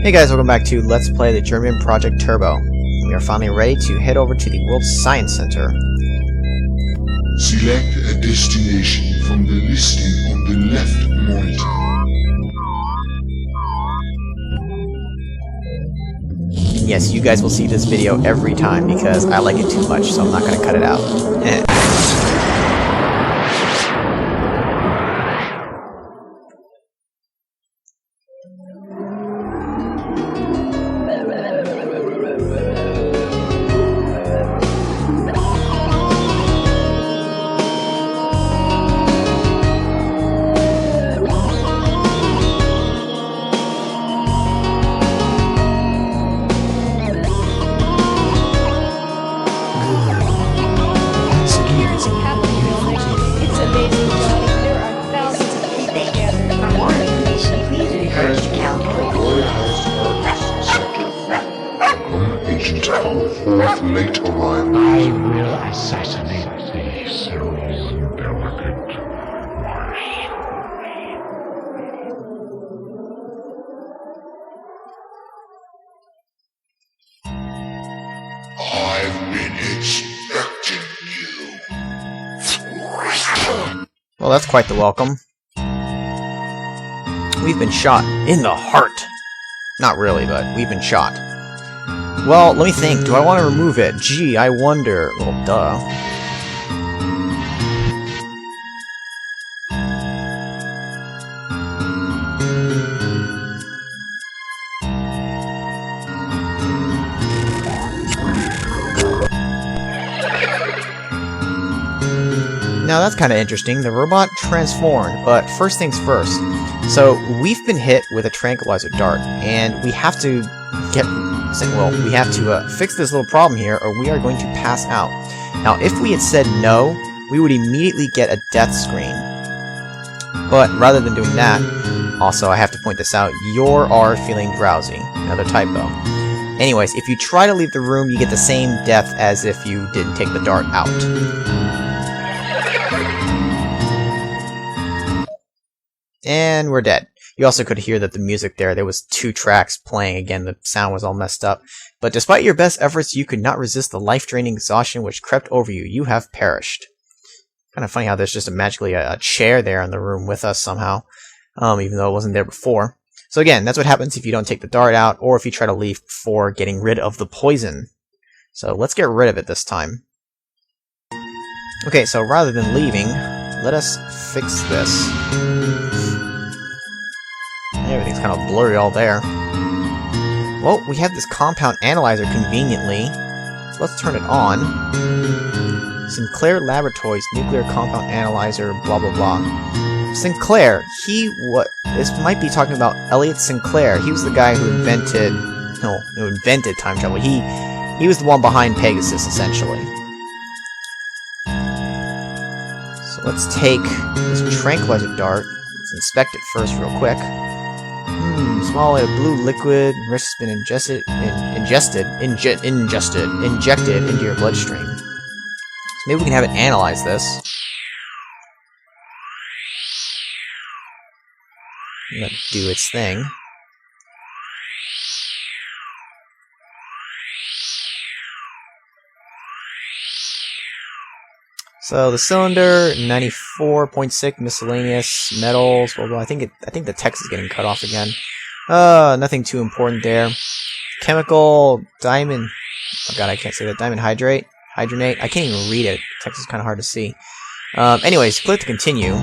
Hey guys, welcome back to Let's Play the Journeyman Project Turbo. We are finally ready to head over to the World Science Center. Select a destination from the listing on the left monitor. And yes, you guys will see this video every time because I like it too much, so I'm not going to cut it out. Late arrival. I will assassinate thee, serene delicate. I've been expecting you. Well, that's quite the welcome. We've been shot in the heart. Not really, but we've been shot. Well, let me think. Do I want to remove it? Gee, I wonder. Well, duh. Now that's kind of interesting. The robot transformed, but first things first. So, we've been hit with a tranquilizer dart, and we have to fix this little problem here, or we are going to pass out. Now, if we had said no, we would immediately get a death screen. But rather than doing that, also, I have to point this out, you are feeling drowsy. Another typo. Anyways, if you try to leave the room, you get the same death as if you didn't take the dart out. And we're dead. You also could hear that the music there was 2 tracks playing. Again, the sound was all messed up. But despite your best efforts, you could not resist the life-draining exhaustion which crept over you. You have perished. Kind of funny how there's just magically a chair there in the room with us somehow, even though it wasn't there before. So again, that's what happens if you don't take the dart out, or if you try to leave before getting rid of the poison. So let's get rid of it this time. Okay, so rather than leaving, let us fix this. Everything's kind of blurry all there. Well, we have this compound analyzer conveniently. So let's turn it on. Sinclair Laboratories, nuclear compound analyzer, blah blah blah. Sinclair, this might be talking about Elliot Sinclair. He was the guy who invented time travel. He was the one behind Pegasus, essentially. So let's take this tranquilizer dart. Let's inspect it first real quick. Small blue liquid, risk has been injected into your bloodstream. So maybe we can have it analyze this. Let it do its thing. So the cylinder, 94.6 miscellaneous metals. Well, I think the text is getting cut off again. Nothing too important there. Chemical, diamond. Oh god, I can't say that. Diamond hydronate. I can't even read it. Text is kind of hard to see. Anyways, click to continue.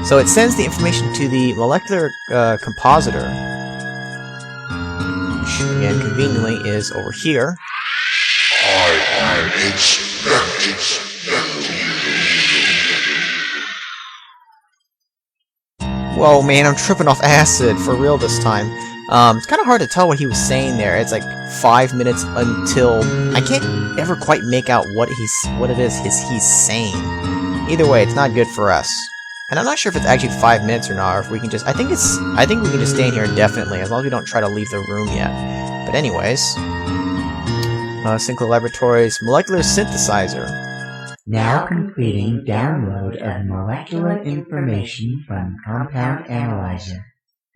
So it sends the information to the molecular compositor, which again conveniently is over here. I expected Whoa, man, I'm tripping off acid for real this time. It's kind of hard to tell what he was saying there. It's like 5 minutes until I can't ever quite make out what it is he's saying. Either way, it's not good for us. And I'm not sure if it's actually 5 minutes or not, or if we can just I think we can just stay in here indefinitely, as long as we don't try to leave the room yet. But anyways, Sinclair Laboratories molecular synthesizer. Now completing download of molecular information from compound analyzer.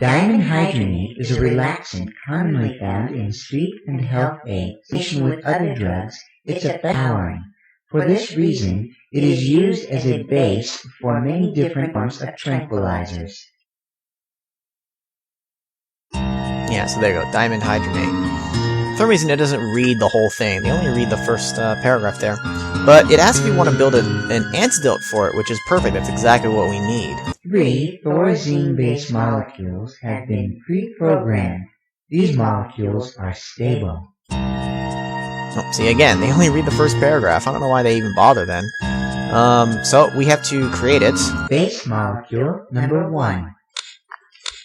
Diamond hydrogenate is a relaxant commonly found in sleep and health aids. In addition with other drugs, it's empowering. For this reason, it is used as a base for many different forms of tranquilizers. Yeah, so there you go, diamond hydrogenate. For some reason, it doesn't read the whole thing. They only read the first paragraph there. But it asks if we want to build an antidote for it, which is perfect. That's exactly what we need. 3 thorazine-based molecules have been pre-programmed. These molecules are stable. Oh, see, again, they only read the first paragraph. I don't know why they even bother then. So we have to create it. Base molecule number 1.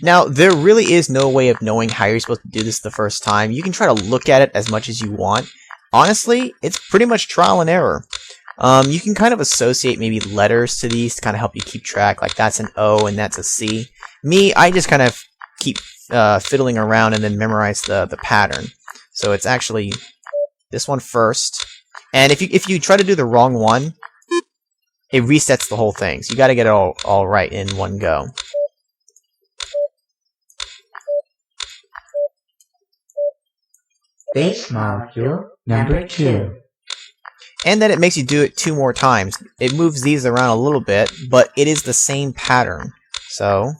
Now, there really is no way of knowing how you're supposed to do this the first time. You can try to look at it as much as you want. Honestly, it's pretty much trial and error. You can kind of associate maybe letters to these to kind of help you keep track, like that's an O and that's a C. Me, I just kind of keep fiddling around and then memorize the pattern. So it's actually this one first. And if you try to do the wrong one, it resets the whole thing. So you got to get it all right in one go. Base molecule number 2. And then it makes you do it 2 more times. It moves these around a little bit, but it is the same pattern. So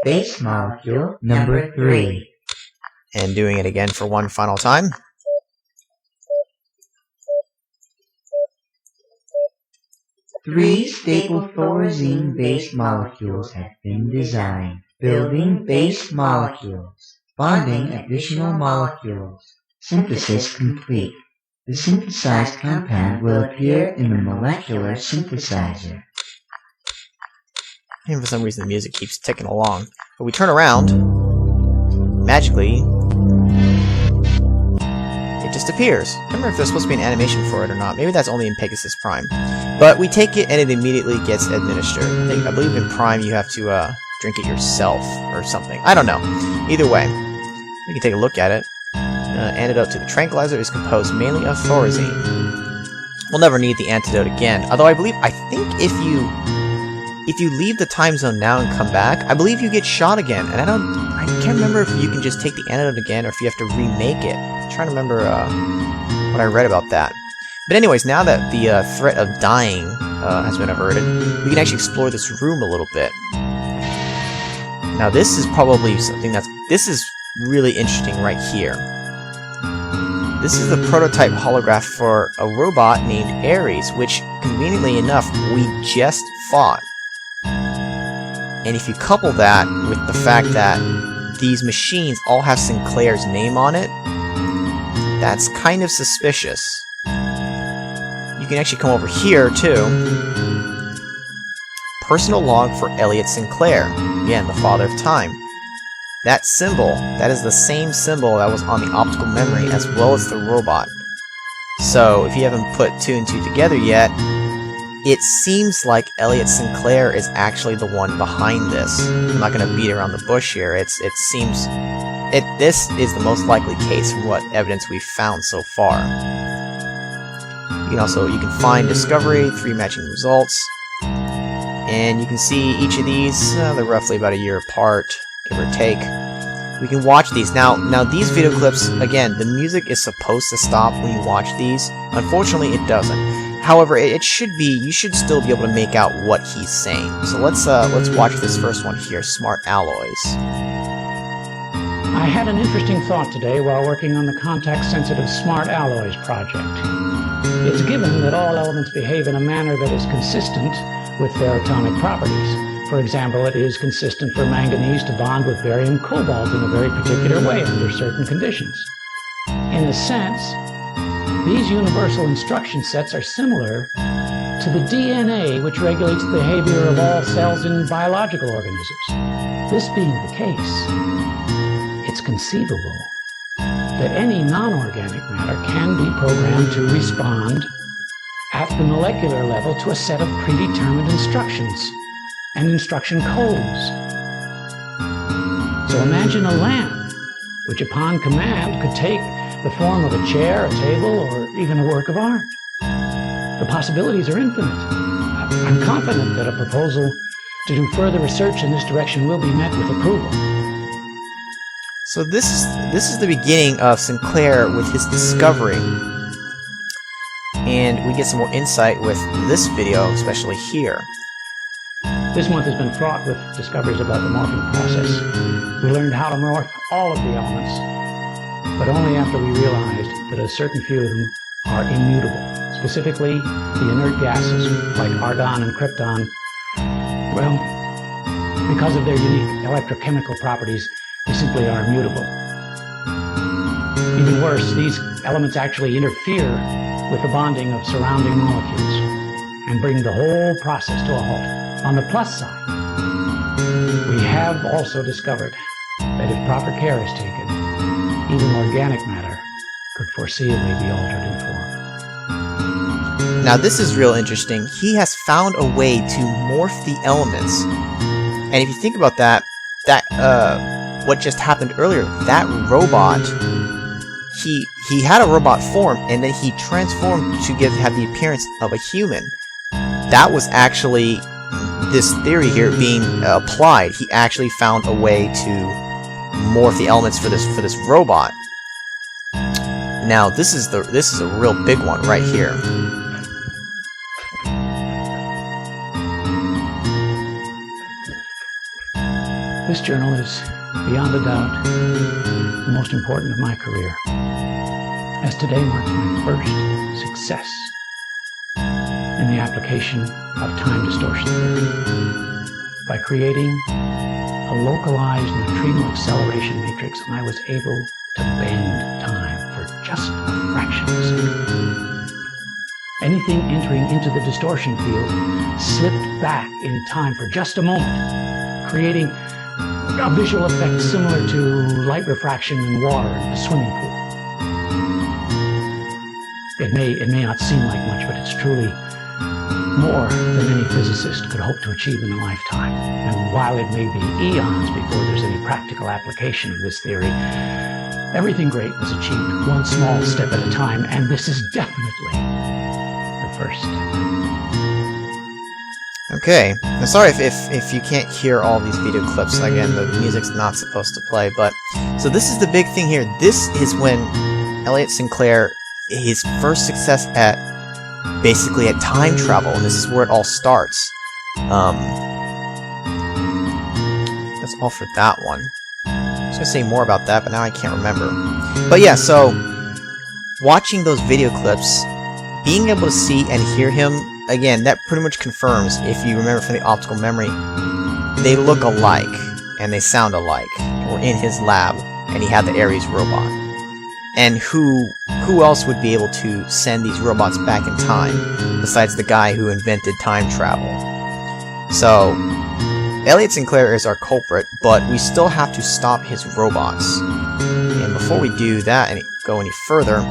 base molecule number 3. And doing it again for one final time. Three stable thorazine-based molecules have been designed. Building base molecules. Bonding additional molecules. Synthesis complete. The synthesized compound will appear in the molecular synthesizer. And for some reason the music keeps ticking along. But we turn around, magically, it just appears. I don't remember if there's supposed to be an animation for it or not. Maybe that's only in Pegasus Prime. But we take it and it immediately gets administered. I believe in Prime you have to drink it yourself or something. I don't know. Either way, we can take a look at it. Antidote to the tranquilizer is composed mainly of thorazine. We'll never need the antidote again. Although I think if you leave the time zone now and come back, I believe you get shot again. And I can't remember if you can just take the antidote again or if you have to remake it. I'm trying to remember what I read about that. But anyways, now that the threat of dying has been averted, we can actually explore this room a little bit. Now this is probably something this is really interesting right here. This is the prototype holograph for a robot named Ares, which, conveniently enough, we just fought. And if you couple that with the fact that these machines all have Sinclair's name on it, that's kind of suspicious. You can actually come over here, too. Personal log for Elliot Sinclair. Again, the father of time. That symbol, that is the same symbol that was on the optical memory as well as the robot. So, if you haven't put 2 and 2 together yet, it seems like Elliot Sinclair is actually the one behind this. I'm not going to beat around the bush here. This is the most likely case from what evidence we've found so far. You can find discovery, 3 matching results, and you can see each of these, they're roughly about a year apart, give or take. We can watch these. Now these video clips, again, the music is supposed to stop when you watch these. Unfortunately, it doesn't. However, you should still be able to make out what he's saying. So let's watch this first one here, Smart Alloys. I had an interesting thought today while working on the context-sensitive Smart Alloys project. It's given that all elements behave in a manner that is consistent with their atomic properties. For example, it is consistent for manganese to bond with barium cobalt in a very particular way under certain conditions. In a sense, these universal instruction sets are similar to the DNA which regulates the behavior of all cells in biological organisms. This being the case, it's conceivable that any non-organic matter can be programmed to respond at the molecular level to a set of predetermined instructions and instruction codes. So imagine a lamp, which upon command could take the form of a chair, a table, or even a work of art. The possibilities are infinite. I'm confident that a proposal to do further research in this direction will be met with approval. So this is the beginning of Sinclair with his discovery. And we get some more insight with this video, especially here. This month has been fraught with discoveries about the morphing process. We learned how to morph all of the elements, but only after we realized that a certain few of them are immutable. Specifically, the inert gases, like argon and krypton, well, because of their unique electrochemical properties, they simply are immutable. Even worse, these elements actually interfere with the bonding of surrounding molecules and bring the whole process to a halt. On the plus side, we have also discovered that if proper care is taken, even organic matter could foreseeably be altered in form. Now this is real interesting. He has found a way to morph the elements. And if you think about that, what just happened earlier, that robot, he had a robot form, and then he transformed to have the appearance of a human. That was actually this theory here being applied. He actually found a way to morph the elements for this robot. Now this is a real big one right here. This journal is, beyond a doubt, the most important of my career, as today marks my first success in the application of time distortion theory. By creating a localized neutrino acceleration matrix, I was able to bend time for just a fraction of a second. Anything entering into the distortion field slipped back in time for just a moment, creating a visual effect similar to light refraction in water in a swimming pool. It may not seem like much, but it's truly more than any physicist could hope to achieve in a lifetime. And while it may be eons before there's any practical application of this theory, everything great was achieved one small step at a time, and this is definitely the first step. Okay, I'm sorry if you can't hear all these video clips. Again, the music's not supposed to play, but... So this is the big thing here. This is when Elliot Sinclair, his first success at, basically at time travel, and this is where it all starts. That's all for that one. I was gonna say more about that, but now I can't remember. But yeah, so, watching those video clips, being able to see and hear him, again, that pretty much confirms, if you remember from the optical memory, they look alike, and they sound alike. We're in his lab, and he had the Ares robot. And who else would be able to send these robots back in time, besides the guy who invented time travel? So, Elliot Sinclair is our culprit, but we still have to stop his robots. And before we do that and go any further,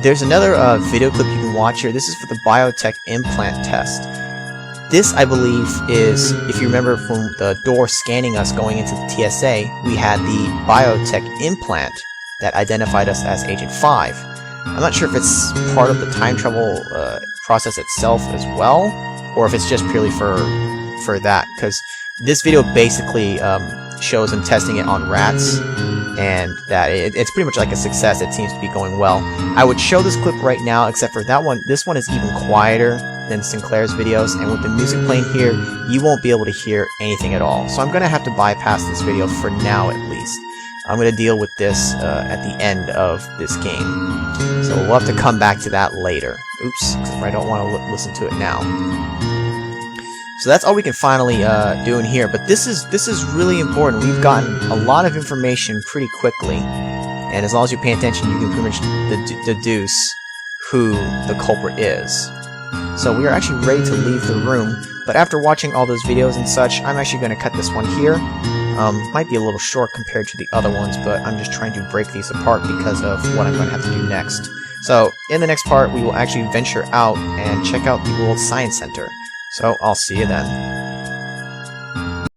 there's another video clip you can watch here. This is for the biotech implant test. This, I believe, is, if you remember from the door scanning us going into the TSA, we had the biotech implant that identified us as Agent 5. I'm not sure if it's part of the time travel process itself as well, or if it's just purely for that, because this video basically shows him testing it on rats, and that it's pretty much like a success. It seems to be going well. I would show this clip right now, except for that one. This one is even quieter than Sinclair's videos, and with the music playing here, you won't be able to hear anything at all. So I'm going to have to bypass this video for now at least. I'm going to deal with this at the end of this game. So we'll have to come back to that later. Oops, because I don't want to listen to it now. So that's all we can finally do in here, but this is really important. We've gotten a lot of information pretty quickly, and as long as you pay attention, you can pretty much deduce who the culprit is. So we are actually ready to leave the room, but after watching all those videos and such, I'm actually going to cut this one here. Might be a little short compared to the other ones, but I'm just trying to break these apart because of what I'm going to have to do next. So in the next part, we will actually venture out and check out the World Science Center. So I'll see you then.